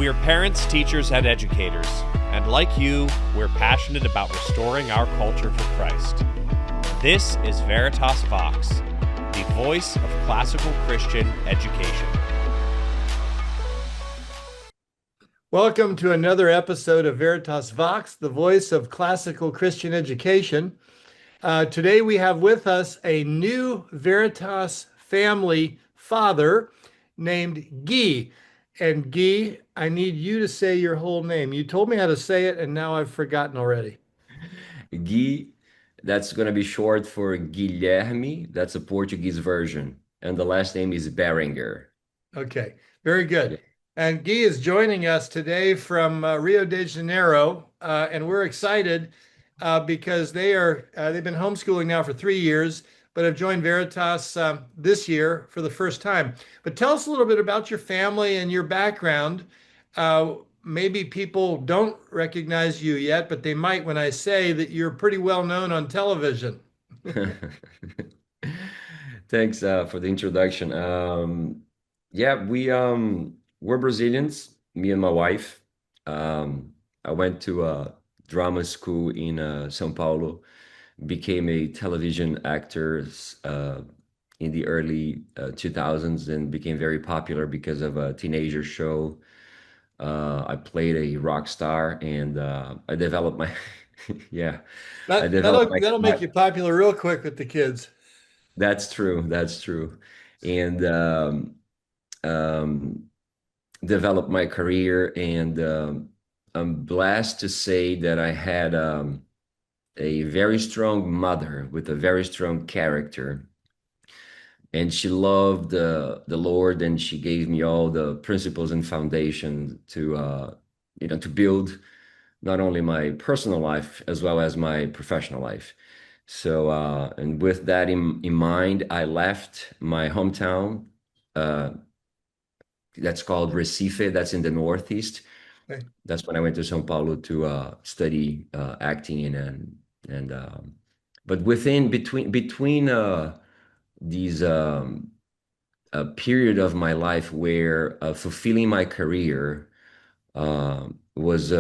We're parents, teachers, and educators, and like you, we're passionate about restoring our culture for Christ. This is Veritas Vox, the voice of classical Christian education. Welcome to another episode of Veritas Vox, the voice of classical Christian education. Today we have with us a new Veritas family father named Guy. And Guy, I need you to say your whole name. You told me how to say it, and now I've forgotten already. Gui, that's going to be short for Guilherme. That's a Portuguese version. And the last name is Berenguer. Okay, very Yeah. good. And Guy is joining us today from Rio de Janeiro, and we're excited because they've been homeschooling now for 3 years, but have joined Veritas this year for the first time. But tell us a little bit about your family and your background. Maybe people don't recognize you yet, but they might when I say that you're pretty well known on television. Thanks for the introduction. Yeah, we're Brazilians, me and my wife. I went to a drama school in São Paulo, became a television actor in the early 2000s, and became very popular because of a teenager show. I played a rock star, and I developed my yeah, I That, developed that'll that'll make you popular real quick with the kids. That's true. That's true. And um, developed my career. And I'm blessed to say that I had a very strong mother with a very strong character. And she loved the Lord, and she gave me all the principles and foundation to build not only my personal life as well as my professional life. So, and with that in mind, I left my hometown. Uh, that's called Recife. That's in the Northeast. Okay. That's when I went to São Paulo to study acting and but between these a period of my life where fulfilling my career was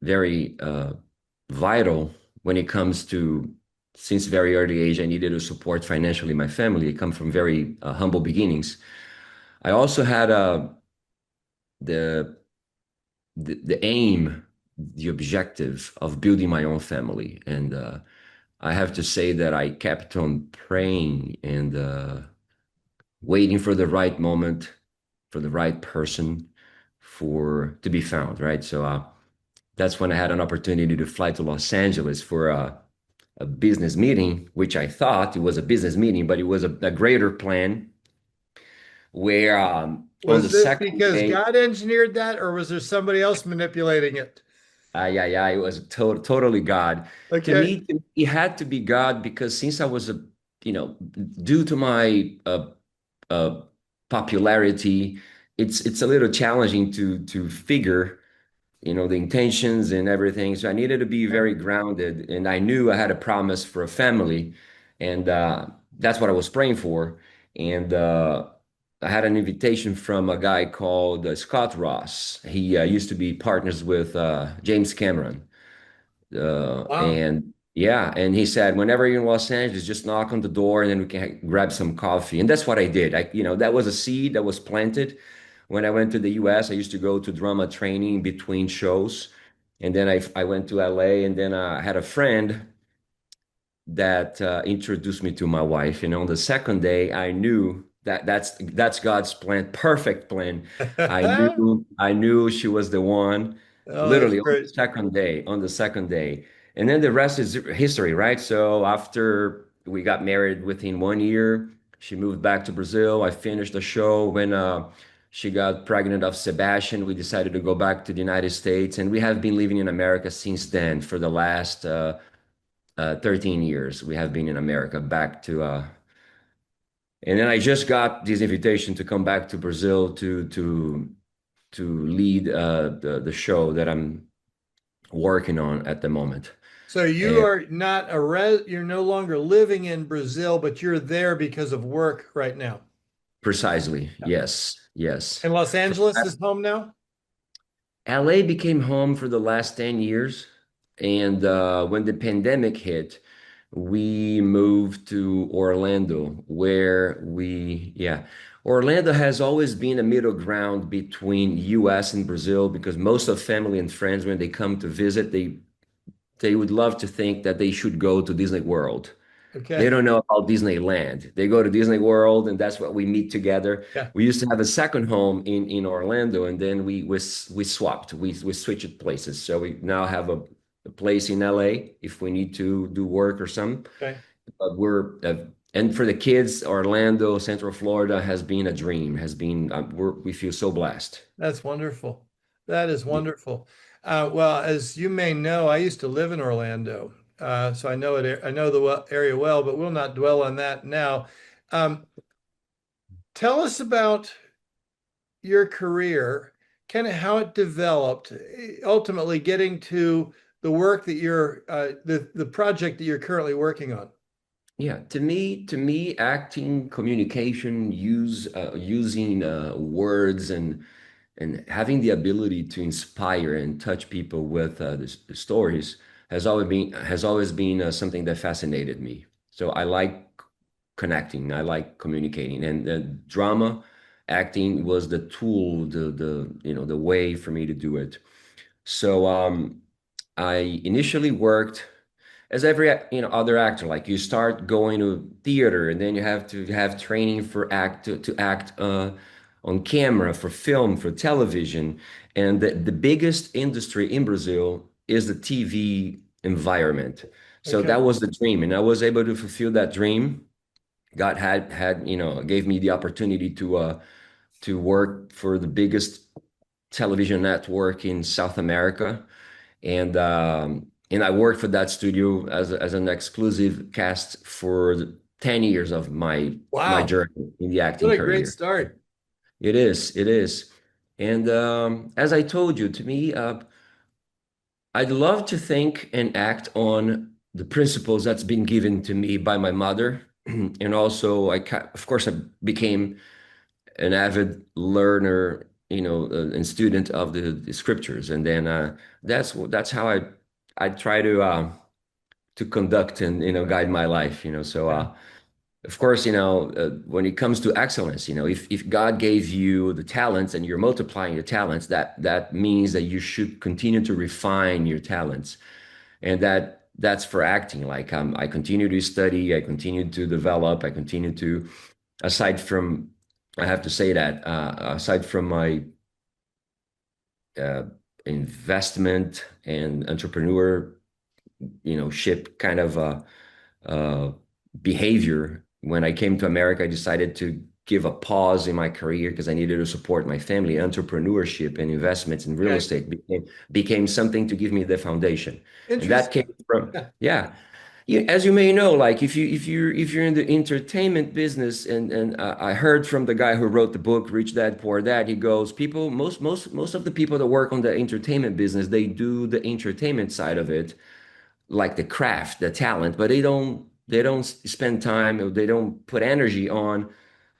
very vital when it comes to, since very early age, I needed to support financially my family. I come from very humble beginnings. I also had the, the aim, the objective of building my own family. And I have to say that I kept on praying and waiting for the right moment, for the right person to be found, right? So that's when I had an opportunity to fly to Los Angeles for a business meeting, which I thought it was a business meeting, but it was a greater plan where on the Was this second because day, God engineered that, or was there somebody else manipulating it? it was totally God. To Okay. me, it had to be God because since I was due to my uh, popularity, it's a little challenging to figure the intentions and everything. So I needed to be very grounded, and I knew I had a promise for a family, and that's what I was praying for. And I had an invitation from a guy called Scott Ross. He used to be partners with James Cameron. Wow. And yeah, and he said, whenever you're in Los Angeles, just knock on the door and then we can grab some coffee. And that's what I did. That was a seed that was planted. When I went to the US, I used to go to drama training between shows. And then I went to LA, and then I had a friend that introduced me to my wife. And on the second day, I knew that that's God's plan, perfect plan. I knew she was the one, Oh, that's literally great. on the second day. And then the rest is history, right? So after we got married, within 1 year, she moved back to Brazil. I finished the show. When she got pregnant of Sebastian, we decided to go back to the United States, and we have been living in America since then. For the last 13 years, we have been in America, back to and then I just got this invitation to come back to Brazil to lead the show that I'm working on at the moment. So you And are not you're no longer living in Brazil, but you're there because of work right now. precisely, yes, yes. And Los For Angeles is home now? LA became home for the last 10 years. And when the pandemic hit, we moved to Orlando, where Orlando has always been a middle ground between US and Brazil because most of family and friends, when they come to visit, they would love to think that they should go to Disney World. They Okay. don't know about Disneyland. They go to Disney World, and that's what we meet together. Yeah. We used to have a second home in Orlando, and then we swapped. We switched places. So we now have a place in LA if we need to do work or something. Okay. But and for the kids, Orlando, Central Florida has been a dream. Has been we feel so blessed. That's wonderful. That is Yeah. wonderful. Well, as you may know, I used to live in Orlando, so I know it. I know the area well, but we'll not dwell on that now. Um, Tell us about your career, kind of how it developed, ultimately getting to the work that you're, the project that you're currently working on. Yeah, to me, acting, communication, using words and having the ability to inspire and touch people with the stories has always been something that fascinated me. So I like connecting, I like communicating, and drama, acting was the tool, the way for me to do it. So I initially worked as every other actor. Like you start going to theater, and then you have to have training for to act on camera, for film, for television. And the biggest industry in Brazil is the TV environment. So Okay. that was the dream, and I was able to fulfill that dream. God had gave me the opportunity to work for the biggest television network in South America, and I worked for that studio as an exclusive cast for 10 years of my Wow. journey in the What acting a great career. start. It is. And as I told you, to me, I'd love to think and act on the principles that's been given to me by my mother. And also, of course, I became an avid learner, and student of the scriptures. And then that's how I try to conduct and guide my life. So Yeah. of course, when it comes to excellence, if God gave you the talents and you're multiplying your talents, that means that you should continue to refine your talents, and that's for acting. Like I continue to study, I continue to develop, I continue to aside from I have to say that aside from my uh, investment and entrepreneur ship kind of uh, behavior. When I came to America, I decided to give a pause in my career because I needed to support my family. Entrepreneurship and investments in real Okay. estate became something to give me the foundation, and that Interesting. came from Yeah. yeah. As you may know, like if you're in the entertainment business, and I heard from the guy who wrote the book Rich Dad Poor Dad, he goes, people, most of the people that work on the entertainment business, they do the entertainment side of it, like the craft, the talent, but they don't spend time, or they don't put energy on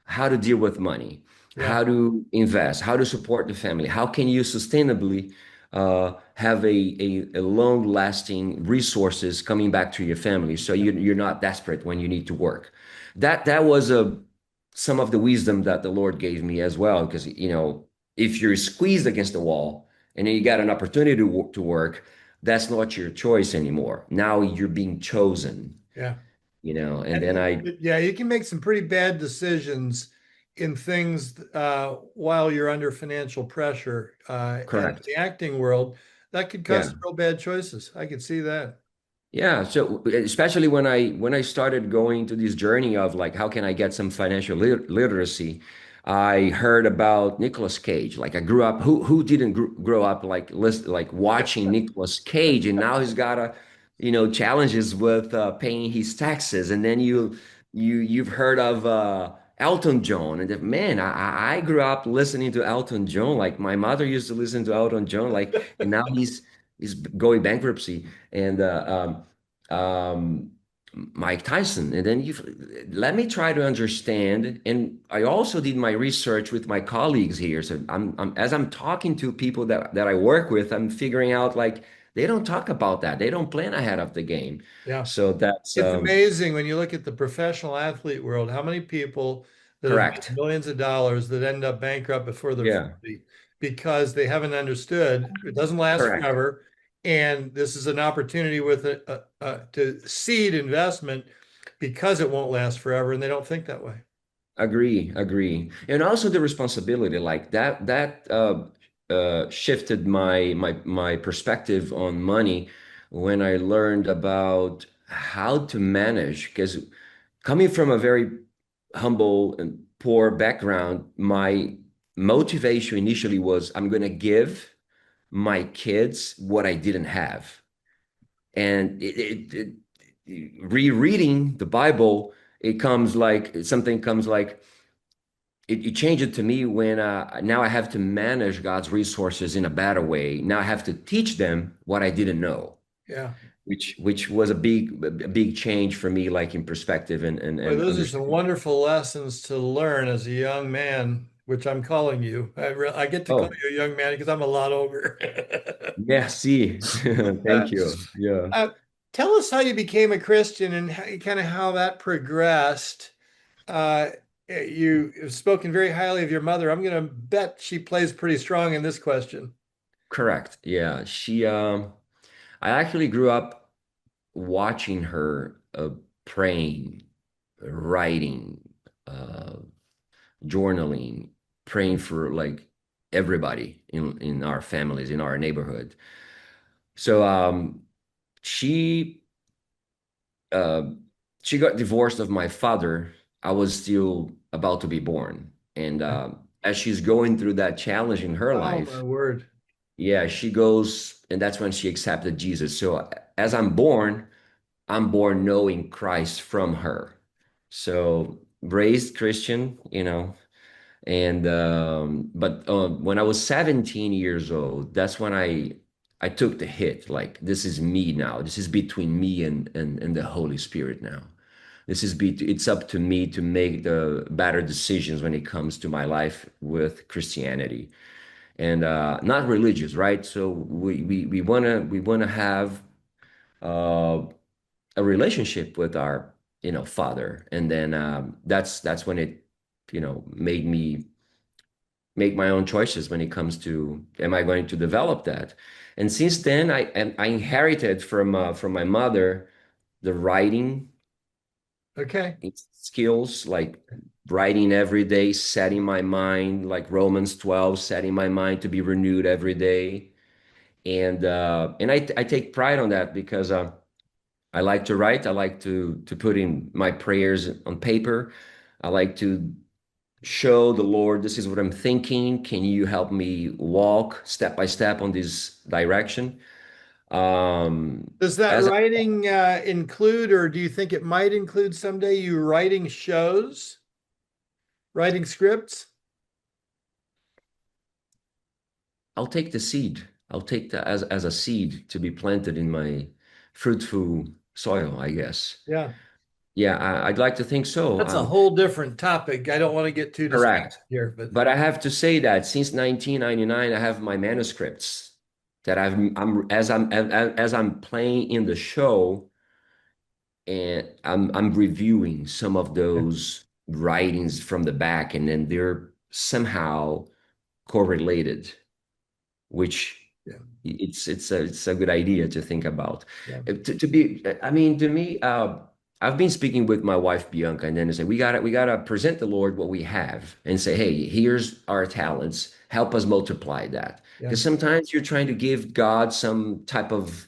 how to deal with money, Yeah. how to invest, how to support the family, how can you sustainably have a long-lasting resources coming back to your family, so you're not desperate when you need to work. That was some of the wisdom that the Lord gave me as well, because if you're squeezed against the wall and then you got an opportunity to work, that's not your choice anymore. Now you're being chosen, Yeah. and And then I yeah, you can make some pretty bad decisions in things while you're under financial pressure. And in correct. the acting world, that could cause Yeah. some real bad choices. I could see that. Yeah, so especially when I started going to this journey of like how can I get some financial literacy, I heard about Nicolas Cage. Like I grew up, who didn't grow up like watching Nicolas Cage, and now he's got challenges with paying his taxes, and then you've heard of Elton John, and man, I grew up listening to Elton John. Like my mother used to listen to Elton John, like, and now he's going bankruptcy. And Mike Tyson. And then you let me try to understand. And I also did my research with my colleagues here. So as I'm talking to people that I work with, I'm figuring out like they don't talk about that. They don't plan ahead of the game. Yeah. So that's It's amazing when you look at the professional athlete world, how many people that have made correct. millions of dollars that end up bankrupt before they're Yeah, 40 because they haven't understood it doesn't last correct. forever. And this is an opportunity with to seed investment because it won't last forever, and they don't think that way. Agree, agree. And also the responsibility like that shifted my perspective on money when I learned about how to manage because coming from a very humble and poor background, my motivation initially was I'm going to give my kids what I didn't have. And rereading the Bible, it comes like something comes like it changed it to me when now I have to manage God's resources in a better way. Now I have to teach them what I didn't know, Yeah. which was a big change for me, like in perspective Boy, and those are some understanding. wonderful lessons to learn as a young man, which I'm calling you. I get to call Oh, you a young man because I'm a lot older. merci. Uh, Thank you. Yeah. uh, Tell us how you became a Christian and kind of how that progressed. Uh, you have spoken very highly of your mother. I'm going to bet she plays pretty strong in this question. Correct. Yeah. I actually grew up watching her praying, writing, uh, journaling, praying for like everybody in our families, in our neighborhood. So she uh, she got divorced of my father. I was still about to be born, and as she's going through that challenge in her Oh, my life, word. yeah, she goes, and that's when she accepted Jesus. So as I'm born knowing Christ from her. So raised Christian. And but when I was 17 years old, that's when I took the hit. Like this is me now. This is between me and the Holy Spirit now. It's up to me to make the better decisions when it comes to my life with Christianity and not religious, right? So we wanna have uh, a relationship with our Father, and then that's when it made me make my own choices when it comes to am I going to develop that. And since then I inherited from my mother the writing Okay. skills, like writing every day, setting my mind, like Romans 12, setting my mind to be renewed every day. And I take pride on that because I like to write. I like to put in my prayers on paper. I like to show the Lord, this is what I'm thinking. Can you help me walk step by step on this direction? Does that As writing include, or do you think it might include someday you writing shows, writing scripts? I'll take the seed. I'll take that as a seed to be planted in my fruitful soil, I guess. Yeah. Yeah, I'd like to think so. That's a whole different topic. I don't want to get too distracted Correct. here, but But I have to say that since 1999, I have my manuscripts that I'm playing in the show, and I'm reviewing some of yeah, those writings from the back, and then they're somehow correlated, which yeah, it's a good idea to think about. yeah. To be, I mean, to me, I've been speaking with my wife Bianca, and then I say we gotta present the Lord what we have, and say, hey, here's our talents. Help us multiply that. Yeah. Because sometimes you're trying to give God some type of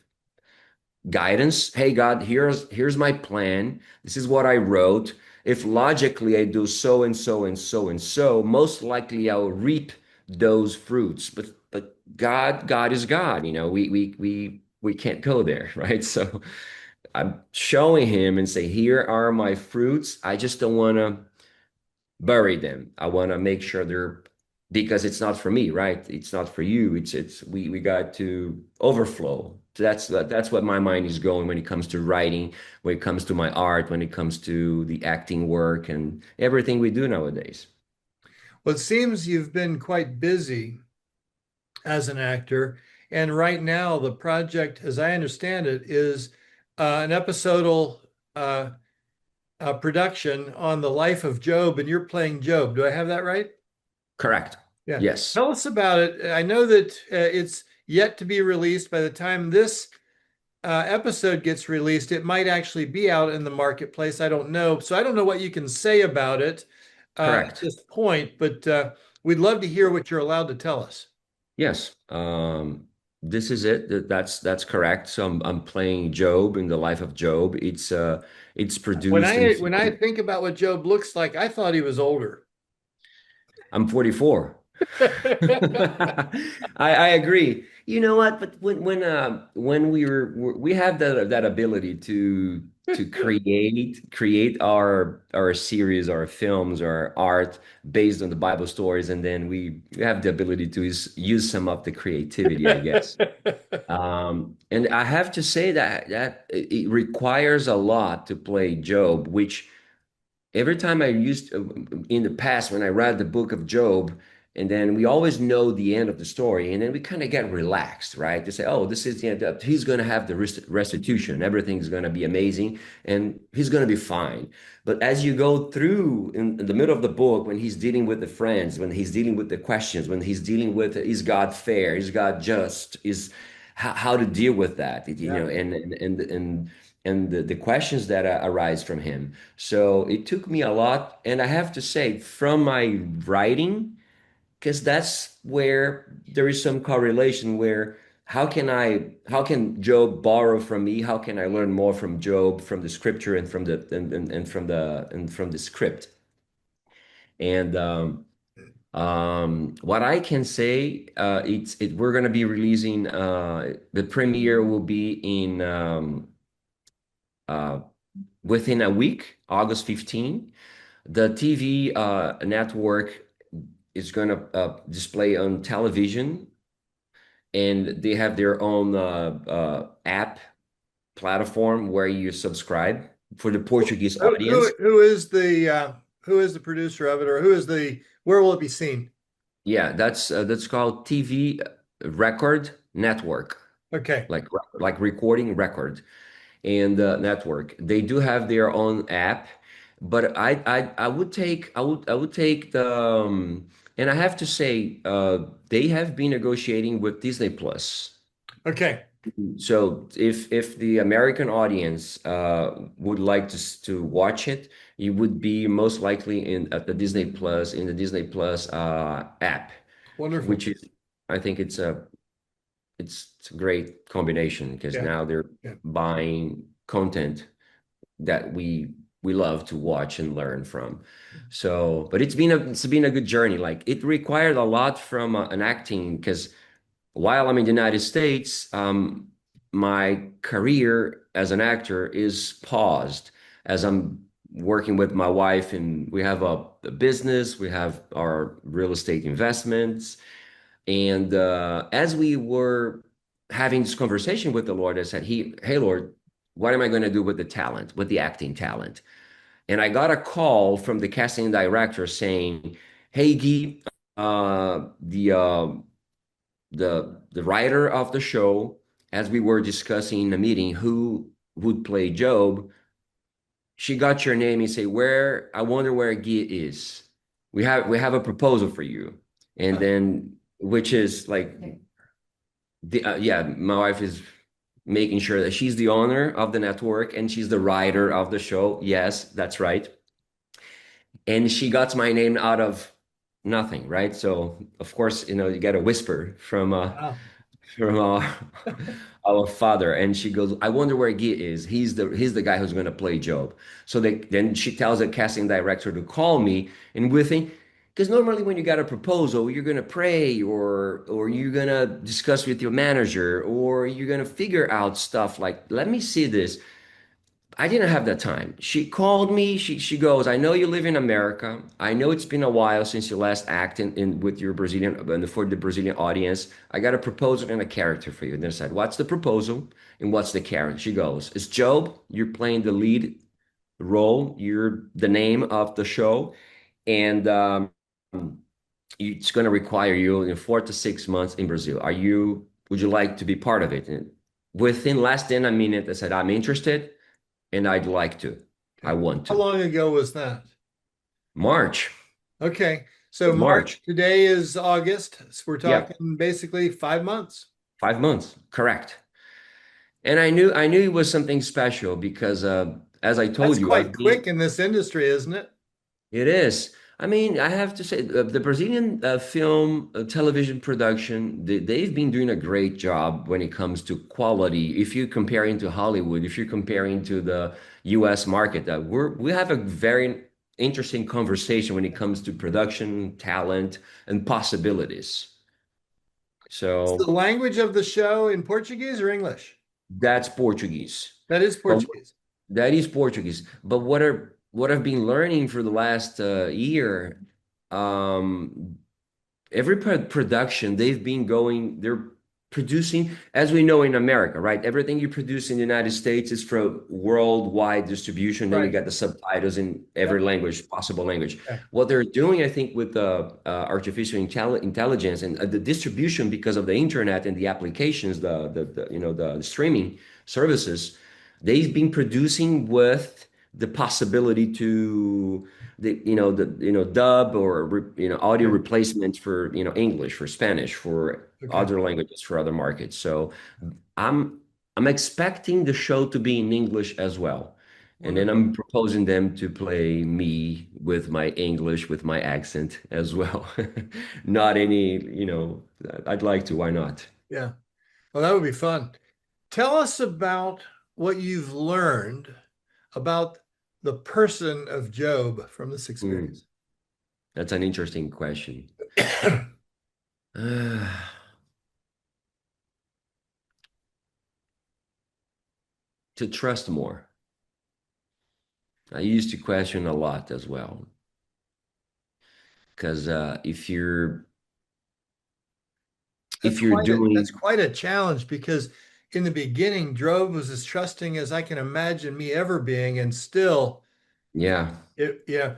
guidance. Hey God, here's my plan. This is what I wrote. If logically I do so and so and so and so, most likely I'll reap those fruits. But God is God. We can't go there, right? So I'm showing him and say, here are my fruits. I just don't want to bury them. I want to make sure they're because it's not for me, right? It's not for you. It's we got to overflow So that's what my mind is going when it comes to writing, when it comes to my art, when it comes to the acting work and everything we do nowadays. Well, it seems you've been quite busy as an actor. And right now, the project, as I understand it, is an episodal uh, production on the life of Job, and you're playing Job. Do I have that right? Correct. Yeah. Yes. Tell us about it. I know that it's yet to be released. By the time this episode gets released, it might actually be out in the marketplace. I don't know. So I don't know what you can say about it at Correct. this point, but we'd love to hear what you're allowed to tell us. Yes. This is it. That's correct. So I'm playing Job in the life of Job. It's When produced and I filmed. think about what Job looks like, I thought he was older. I'm 44. I agree. You know what? But when we have that ability to create our series, our films, our art based on the Bible stories, and then we have the ability to use some of the creativity, I guess. And I have to say that it requires a lot to play Job, which every time I used in the past when I read the book of Job, and then we always know the end of the story, and then we kind of get relaxed, right? To say, oh, this is the end. He's going to have the restitution. Everything's going to be amazing, and he's going to be fine. But as you go through in the middle of the book, when he's dealing with the friends, when he's dealing with the questions, when he's dealing with is God fair, is God just, is how to deal with that, you Yeah. know, and the questions that arise from him. So it took me a lot, and I have to say, from my writing, because that's where there is some correlation where how can Job borrow from me? How can I learn more from Job, from the scripture and from the and from the script? And what I can say, we're gonna be releasing the premiere will be in uh, within a week, August 15. The TV network is going to display on television, and they have their own app platform where you subscribe for the Portuguese audience. Who is the producer of it, or who is the where will it be seen? Yeah, that's called TV record network, Okay. like recording record. And network. They do have their own app, but I would take the and I have to say they have been negotiating with Disney Plus. Okay. So if the American audience would like to watch it, it would be most likely in at the Disney Plus in the Disney Plus app, Wonderful. which is I think it's a great combination because Yeah. now they're Yeah. buying content that we love to watch and learn from. So, but it's been a good journey. Like it required a lot from an acting because while I'm in the United States, my career as an actor is paused as I'm working with my wife and we have a business, we have our real estate investments. And as we were having this conversation with the Lord, I said, Hey, Lord, what am I going to do with the talent, with the acting talent? And I got a call from the casting director saying, Hey, Guy, the writer of the show, as we were discussing in the meeting, who would play Job, she got your name and say, Where I wonder where Guy is. We have a proposal for you. And then which is like yeah, my wife is making sure that she's the owner of the network and she's the writer of the show. Yes, that's right. And she got my name out of nothing, right? So of course, you get a whisper Wow. from our father, and she goes, "I wonder where Guy is. He's the guy who's going to play Job." So then she tells the casting director to call me, and we think because normally when you got a proposal, you're going to pray or you're going to discuss with your manager or you're going to figure out stuff like, "Let me see this." I didn't have that time. She called me. She goes, I know you live in America. I know it's been a while since you last acted in with your Brazilian and for the Brazilian audience. I got a proposal and a character for you. And then I said, what's the proposal and what's the character? She goes, it's Job. You're playing the lead role. You're the name of the show, and it's going to require you in 4 to 6 months in Brazil. Are you? Would you like to be part of it? And within less than a minute, I said, I'm interested and I'd like to. I Okay. want How to. long ago was that? March. Okay. So March, March. today is August. So we're Yeah, talking basically 5 months. 5 months. Correct. And I knew it was something special because as I That's told you, quite I've been. quick in this industry, isn't it? It is. I mean, I have to say, the Brazilian film television production, they've been doing a great job when it comes to quality. If you're comparing to Hollywood, if you're comparing to the US market, we have a very interesting conversation when it comes to production, talent, and possibilities. Is the So language of the show in Portuguese or English? that's Portuguese. That is But Portuguese. that is Portuguese. But what I've been learning for the last year, um, every production they're producing, as we know in America, right? Everything you produce in the United States is for worldwide distribution. Then you Right. got the subtitles in every Yep. language, possible language. Yeah. What they're doing, I think, with artificial intelligence and the distribution because of the internet and the applications, the streaming services, they've been producing with the possibility to dub or audio Okay. replacements for English, for Spanish, for Okay. other languages, for other markets. So i'm I'm expecting the show to be in English as well, and then Wonderful. I'm proposing them to play me with my English, with my accent as well. Not any, I'd like to, why not? Yeah. Well, that would be fun. Tell us about what you've learned about the person of Job from this Hmm, experience. that's an interesting question. To trust more. I used to question a lot as well. Because if you're That's doing, quite a challenge because in the beginning, Job was as trusting as I can imagine me ever being, and still, yeah, yeah,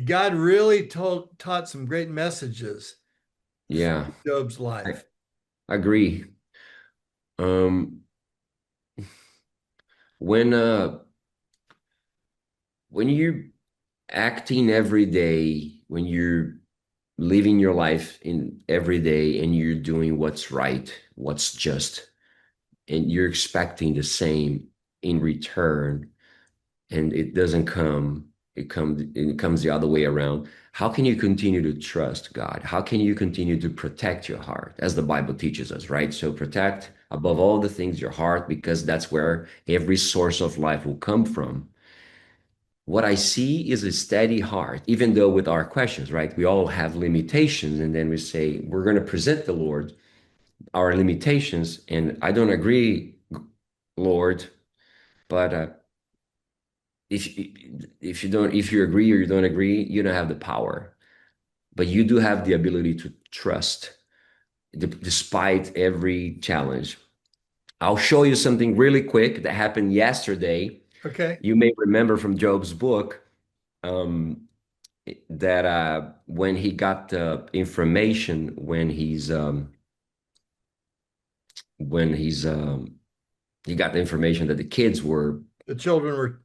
God really taught some great messages through yeah, Job's I life. agree. Um, when uh when you're acting every day, when you're living your life in every day and you're doing what's right, what's just, and you're expecting the same in return, and it doesn't come, it comes the other way around. How can you continue to trust God? How can you continue to protect your heart, as the Bible teaches us, right? So protect above all the things your heart, because that's where every source of life will come from. What I see is a steady heart, even though with our questions, right? We all have limitations, and then we say we're going to present the Lord our limitations, and I don't agree, Lord, but if you agree or you don't agree, you don't have the power, but you do have the ability to trust despite every challenge. I'll show you something really quick that happened yesterday. Okay. You may remember from Job's book, um, that when he got the information, when he got the information that the kids were, The children were,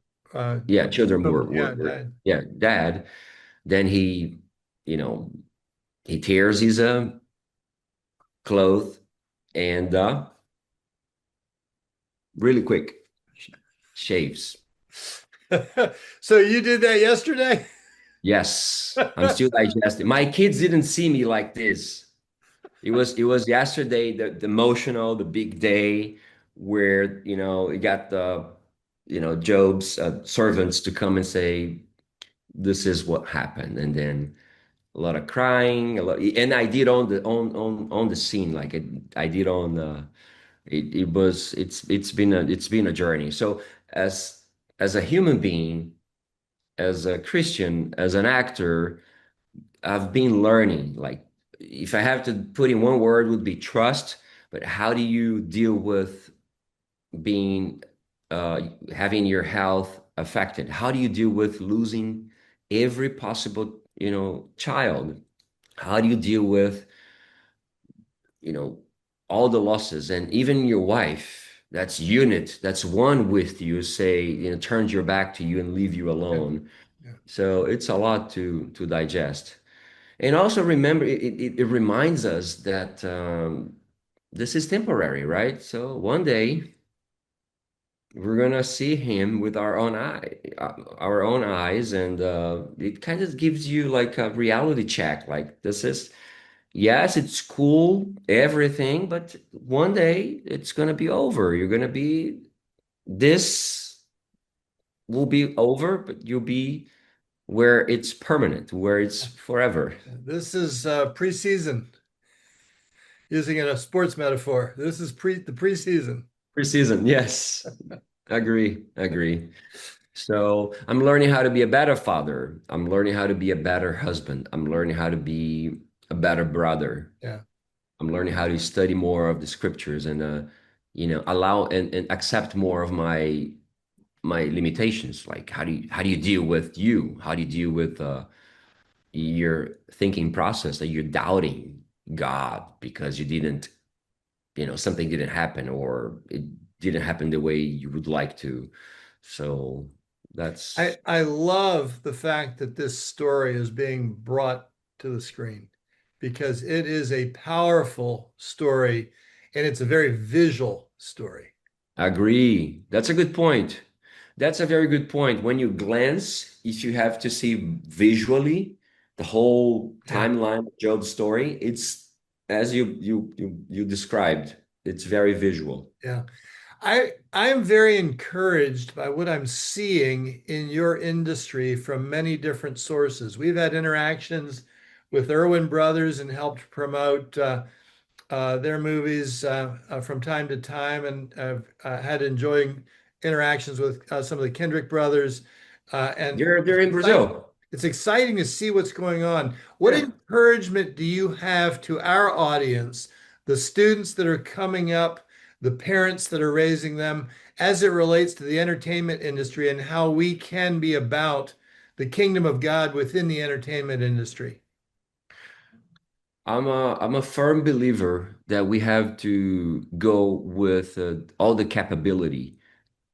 yeah, children yeah, were died. yeah, dad. Then you know he tears his clothes, and really quick shaves. So you did that yesterday? Yes, I'm still digesting. My kids didn't see me like this. It was yesterday, the emotional, the big day where it got the Job's servants to come and say this is what happened, and then a lot of crying, and I did on the scene, like I did on the. It's been a journey. So as as a human being, as a Christian, as an actor, I've been learning. Like, if I have to put in one word, would be trust. But how do you deal with being having your health affected? How do you deal with losing every possible, child? How do you deal with, you know, all the losses, and even your wife that's unit, that's one with you, say, turns your back to you and leave you Yeah, alone. yeah. So it's a lot to digest. And also remember, it reminds us that this is temporary, right? So one day we're gonna see him with our own eyes, and it kind of gives you like a reality check. Like, this is, yes, it's cool, everything, but one day it's gonna be over. This will be over, but you'll be where it's permanent, where it's forever. This is preseason, using it a sports metaphor. This is the preseason. Preseason, yes. Agree, agree. So I'm learning how to be a better father. I'm learning how to be a better husband. I'm learning how to be a better brother. Yeah. I'm learning how to study more of the scriptures, and allow and accept more of my limitations. Like, how do you deal with you? How do you deal with your thinking process that you're doubting God because something didn't happen, or it didn't happen the way you would like to. So that's I love the fact that this story is being brought to the screen because it is a powerful story and it's a very visual story. agree. That's a good point. That's a very good point. When you glance, if you have to see visually the whole Yeah. timeline of Job's story, it's as you described. It's very visual. Yeah. I am very encouraged by what I'm seeing in your industry from many different sources. We've had interactions with Irwin Brothers and helped promote their movies from time to time, and had enjoying interactions with some of the Kendrick brothers. And They're in Brazil. it's exciting to see what's going on. What Yeah. encouragement do you have to our audience, the students that are coming up, the parents that are raising them, as it relates to the entertainment industry and how we can be about the kingdom of God within the entertainment industry? I'm a firm believer that we have to go with all the capability,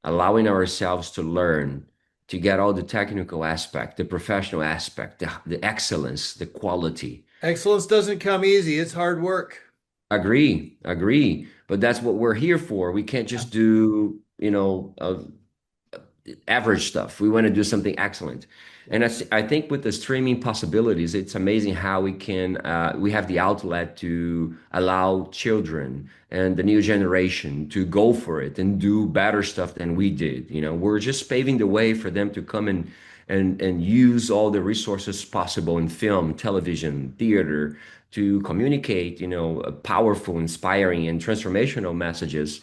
allowing ourselves to learn, to get all the technical aspect, the professional aspect, the excellence, the quality. Excellence doesn't come easy, it's hard work. Agree, agree. But that's what we're here for. We can't just do, average stuff. We want to do something excellent. And I think with the streaming possibilities, it's amazing how we have the outlet to allow children and the new generation to go for it and do better stuff than we did. We're just paving the way for them to come and use all the resources possible in film, television, theater to communicate, powerful, inspiring, and transformational messages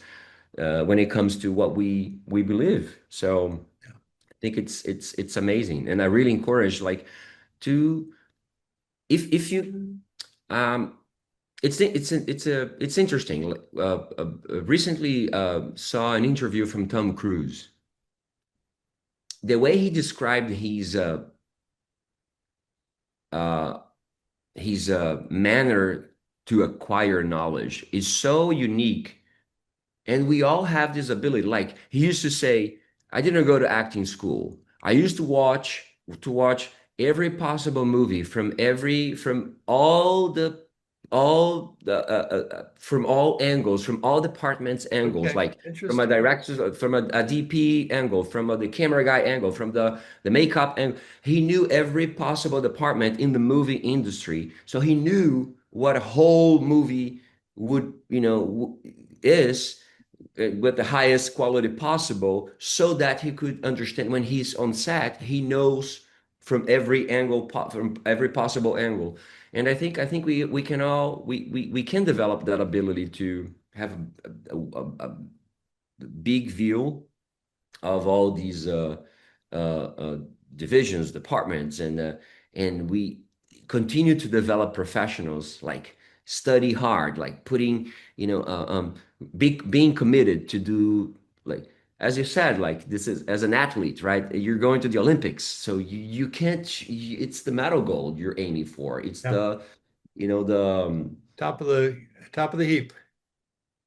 when it comes to what we believe. So I think it's amazing, and I really encourage like to if you um it's interesting. Like, recently saw an interview from Tom Cruise. The way he described uh, his manner to acquire knowledge is so unique. And we all have this ability. Like, he used to say, I didn't go to acting school. I used to watch every possible movie from all angles, from all departments angles, Okay, like from a interesting. director, from a DP angle, from the camera guy angle, from the makeup angle. He knew every possible department in the movie industry. So he knew what a whole movie would, is with the highest quality possible, so that he could understand when he's on set, he knows from every angle, from every possible angle. And I think we can all we can develop that ability to have a big view of all these divisions, departments, and we continue to develop professionals, like study hard, like putting, being committed to do, like as you said, like this is as an athlete, right? You're going to the Olympics, so you can't. It's the medal gold you're aiming for. It's Yeah. the Top of the heap.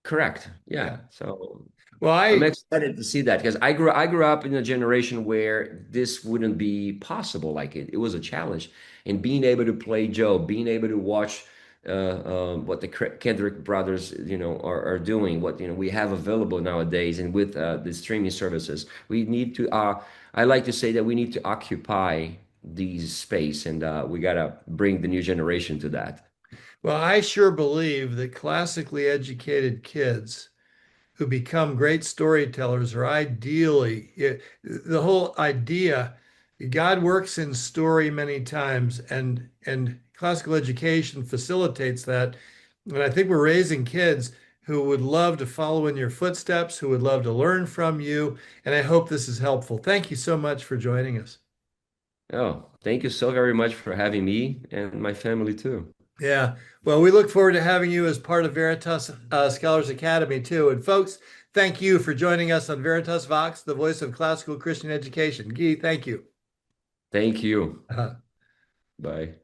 correct. Yeah. Yeah. So Well, I'm excited to see that because I grew up in a generation where this wouldn't be possible. Like it was a challenge, and being able to play Joe, being able to watch what the Kendrick brothers, are doing, what we have available nowadays, and with the streaming services, we need to. I like to say that we need to occupy these space, and we gotta bring the new generation to that. well, I sure believe that classically educated kids who become great storytellers are ideally the whole idea. God works in story many times, and classical education facilitates that. And I think we're raising kids who would love to follow in your footsteps, who would love to learn from you. And I hope this is helpful. Thank you so much for joining us. Oh, thank you so very much for having me and my family too. Yeah. Well, we look forward to having you as part of Veritas Scholars Academy too. And folks, thank you for joining us on Veritas Vox, the voice of classical Christian education. Guy, thank you. Thank you. Uh, Bye.